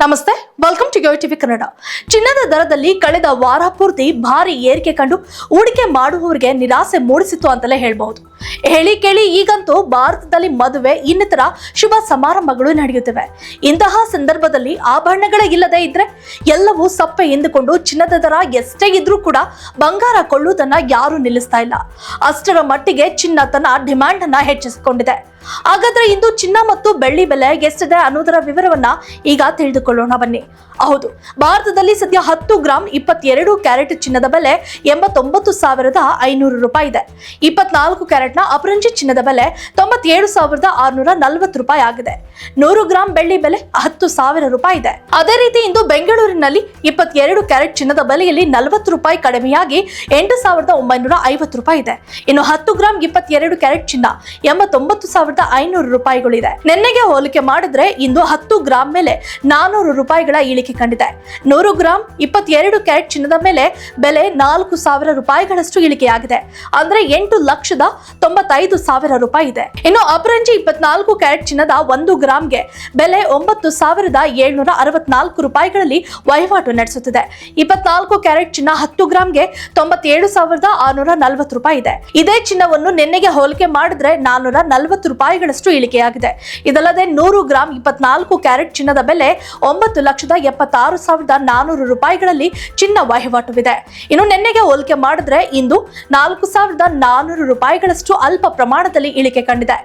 ನಮಸ್ತೆ, welcome to TV Kannada. ಚಿನ್ನದ ದರದಲ್ಲಿ ಕಳೆದ ವಾರ ಪೂರ್ತಿ ಭಾರಿ ಏರಿಕೆ ಕಂಡು ಹೂಡಿಕೆ ಮಾಡುವವರಿಗೆ ನಿರಾಸೆ ಮೂಡಿಸಿತ್ತು ಅಂತಲೇ ಹೇಳಬಹುದು. ಹೇಳಿ ಕೇಳಿ ಈಗಂತೂ ಭಾರತದಲ್ಲಿ ಮದುವೆ ಇನ್ನಿತರ ಶುಭ ಸಮಾರಂಭಗಳು ನಡೆಯುತ್ತಿವೆ. ಇಂತಹ ಸಂದರ್ಭದಲ್ಲಿ ಆಭರಣಗಳೇ ಇಲ್ಲದೆ ಇದ್ರೆ ಎಲ್ಲವೂ ಸಪ್ಪೆ ಎಂದುಕೊಂಡು ಚಿನ್ನದ ದರ ಎಷ್ಟೇ ಇದ್ರೂ ಕೂಡ ಬಂಗಾರ ಕೊಳ್ಳುವುದನ್ನ ಯಾರು ನಿಲ್ಲಿಸ್ತಾ ಇಲ್ಲ. ಅಷ್ಟರ ಮಟ್ಟಿಗೆ ಚಿನ್ನ ತನ್ನ ಡಿಮ್ಯಾಂಡ್ ಅನ್ನ ಹೆಚ್ಚಿಸಿಕೊಂಡಿದೆ. ಹಾಗಾದ್ರೆ ಇಂದು ಚಿನ್ನ ಮತ್ತು ಬೆಳ್ಳಿ ಬೆಲೆ ಎಷ್ಟಿದೆ ಅನ್ನೋದರ ವಿವರವನ್ನ ಈಗ ತಿಳಿದುಕೊಳ್ಳೋಣ ಬನ್ನಿ. ಹೌದು, ಭಾರತದಲ್ಲಿ ಸದ್ಯ 10 ಗ್ರಾಂ 22 ಕ್ಯಾರೆಟ್ ಚಿನ್ನದ ಬೆಲೆ 89,500 ರೂಪಾಯಿ ಇದೆ. 24 ಕ್ಯಾರೆಟ್ನ ಅಪರಂಜಿ ಚಿನ್ನದ ಬೆಲೆ 97,640 ರೂಪಾಯಿ ಆಗಿದೆ. 100 ಗ್ರಾಂ ಬೆಳ್ಳಿ ಬೆಲೆ 10,000 ರೂಪಾಯಿ ಇದೆ. ಅದೇ ರೀತಿ ಇಂದು ಬೆಂಗಳೂರಿನಲ್ಲಿ 22 ಕ್ಯಾರೆಟ್ ಚಿನ್ನದ ಬೆಲೆಯಲ್ಲಿ 40 ರೂಪಾಯಿ ಕಡಿಮೆಯಾಗಿ 8,950 ರೂಪಾಯಿ ಇದೆ. ಇನ್ನು 10 ಗ್ರಾಂ 22 ಕ್ಯಾರೆಟ್ ಚಿನ್ನ 89,500 ರೂಪಾಯಿಗಳಿದೆ. ನಿನ್ನೆಗೆ ಹೋಲಿಕೆ ಮಾಡಿದ್ರೆ ಇಂದು 10 ಗ್ರಾಂ ಮೇಲೆ 400 ರೂಪಾಯಿಗಳ ಇಳಿಕೆ ಕಂಡಿದೆ. 100 ಗ್ರಾಂ 22 ಕ್ಯಾರೆಟ್ ಚಿನ್ನದ ಮೇಲೆ ಬೆಲೆ 4,000 ರೂಪಾಯಿಗಳಷ್ಟು ಇಳಿಕೆಯಾಗಿದೆ. ಅಂದ್ರೆ 8,95,000 ರೂಪಾಯಿ ಇದೆ. ಇನ್ನು ಅಪರಂಜಿ 24 ಕ್ಯಾರೆಟ್ ಚಿನ್ನದ 1 ಗ್ರಾಂಗೆ ಬೆಲೆ 9,764 ರೂಪಾಯಿಗಳಲ್ಲಿ ವಹಿವಾಟು ನಡೆಸುತ್ತಿದೆ. 24 ಕ್ಯಾರೆಟ್ ಚಿನ್ನ 10 ಗ್ರಾಂಗೆ 97,640 ರೂಪಾಯಿ ಇದೆ. ಇದೇ ಚಿನ್ನವನ್ನು ನಿನ್ನೆಗೆ ಹೋಲಿಕೆ ಮಾಡಿದ್ರೆ 440 ರೂಪಾಯಿಗಳಷ್ಟು ಇಳಿಕೆಯಾಗಿದೆ. ಇದಲ್ಲದೆ 100 ಗ್ರಾಂ 24 ಕ್ಯಾರೆಟ್ ಚಿನ್ನದ ಬೆಲೆ 9,76,400 ರೂಪಾಯಿಗಳಲ್ಲಿ ಚಿನ್ನ ವಹಿವಾಟುವಿದೆ. ಇನ್ನು ನಿನ್ನೆಗೆ ಹೋಲಿಕೆ ಮಾಡಿದ್ರೆ ಇಂದು 4,400 ರೂಪಾಯಿಗಳಷ್ಟು ಅಲ್ಪ ಪ್ರಮಾಣದಲ್ಲಿ ಇಳಿಕೆ ಕಂಡಿದೆ.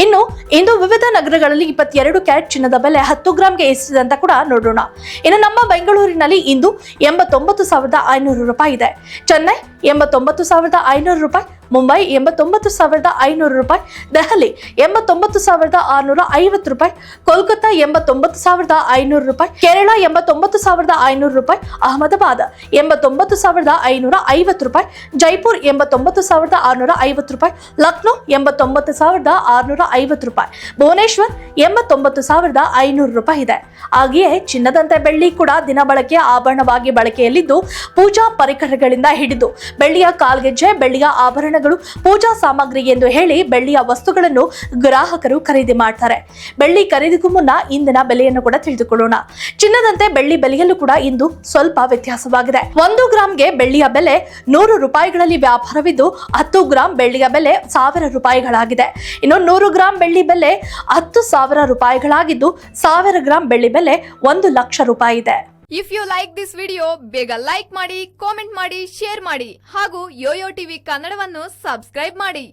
ಇನ್ನು ಇಂದು ವಿವಿಧ ನಗರಗಳಲ್ಲಿ 22 ಕ್ಯಾರೆಟ್ ಚಿನ್ನದ ಬೆಲೆ 10 ಗ್ರಾಂಗೆ ಎಷ್ಟಿದೆ ಅಂತ ಕೂಡ ನೋಡೋಣ. ಇನ್ನು ನಮ್ಮ ಬೆಂಗಳೂರಿನಲ್ಲಿ ಇಂದು 89,500 ರೂಪಾಯಿ ಇದೆ. ಚೆನ್ನೈ 89,500 ರೂಪಾಯಿ, ಮುಂಬೈ 89,500 ರೂಪಾಯಿ, ದೆಹಲಿ 89,650 ರೂಪಾಯಿ, ಕೋಲ್ಕತ್ತಾ 89,500 ರೂಪಾಯಿ, ಕೇರಳ 89,500 ರೂಪಾಯಿ, ಅಹಮದಾಬಾದ್ 89,550 ರೂಪಾಯಿ, ಜೈಪುರ್ 89,650 ರೂಪಾಯಿ, ಲಕ್ನೋ 89,650 ರೂಪಾಯಿ, ಭುವನೇಶ್ವರ್ 89,500 ರೂಪಾಯಿ ಇದೆ. ಹಾಗೆಯೇ ಚಿನ್ನದಂತೆ ಬೆಳ್ಳಿ ಕೂಡ ದಿನ ಬಳಕೆಯ ಆಭರಣವಾಗಿ ಬಳಕೆಯಲ್ಲಿದ್ದು, ಪೂಜಾ ಪರಿಕರಗಳಿಂದ ಹಿಡಿದು ಬೆಳ್ಳಿಯ ಕಾಲ್ಗೆಜ್ಜೆ, ಬೆಳ್ಳಿಯ ಆಭರಣಗಳು, ಪೂಜಾ ಸಾಮಗ್ರಿ ಎಂದು ಹೇಳಿ ಬೆಳ್ಳಿಯ ವಸ್ತುಗಳನ್ನು ಗ್ರಾಹಕರು ಖರೀದಿ ಮಾಡ್ತಾರೆ. ಬೆಳ್ಳಿ ಖರೀದಿಗೂ ಮುನ್ನ ಇಂದಿನ ಬೆಲೆಯನ್ನು ಕೂಡ ತಿಳಿದುಕೊಳ್ಳೋಣ. ಚಿನ್ನದಂತೆ ಬೆಳ್ಳಿ ಬೆಲೆಯಲ್ಲೂ ಕೂಡ ಇಂದು ಸ್ವಲ್ಪ ವ್ಯತ್ಯಾಸವಾಗಿದೆ. 1 ಗ್ರಾಂಗೆ ಬೆಳ್ಳಿಯ ಬೆಲೆ 100 ರೂಪಾಯಿಗಳಲ್ಲಿ ವ್ಯಾಪಾರವಿದ್ದು 10 ಗ್ರಾಂ ಬೆಳ್ಳಿಯ ಬೆಲೆ 1000 ರೂಪಾಯಿಗಳಾಗಿದೆ. ಇನ್ನು 100 ಗ್ರಾಂ ಬೆಳ್ಳಿ ಬೆಲೆ 10,000 ರೂಪಾಯಿಗಳಾಗಿದ್ದು 1000 ಗ್ರಾಂ ಬೆಳ್ಳಿ ಬೆಲೆ 1 ಲಕ್ಷ ರೂಪಾಯಿ ಇದೆ. If you like this video ಬೇಗ ಲೈಕ್ ಮಾಡಿ, ಕಾಮೆಂಟ್ ಮಾಡಿ, ಶೇರ್ ಮಾಡಿ ಹಾಗೂ ಯೋಯೋ ಟಿವಿ ಕನ್ನಡವನ್ನು ಸಬ್ಸ್ಕ್ರೈಬ್ ಮಾಡಿ.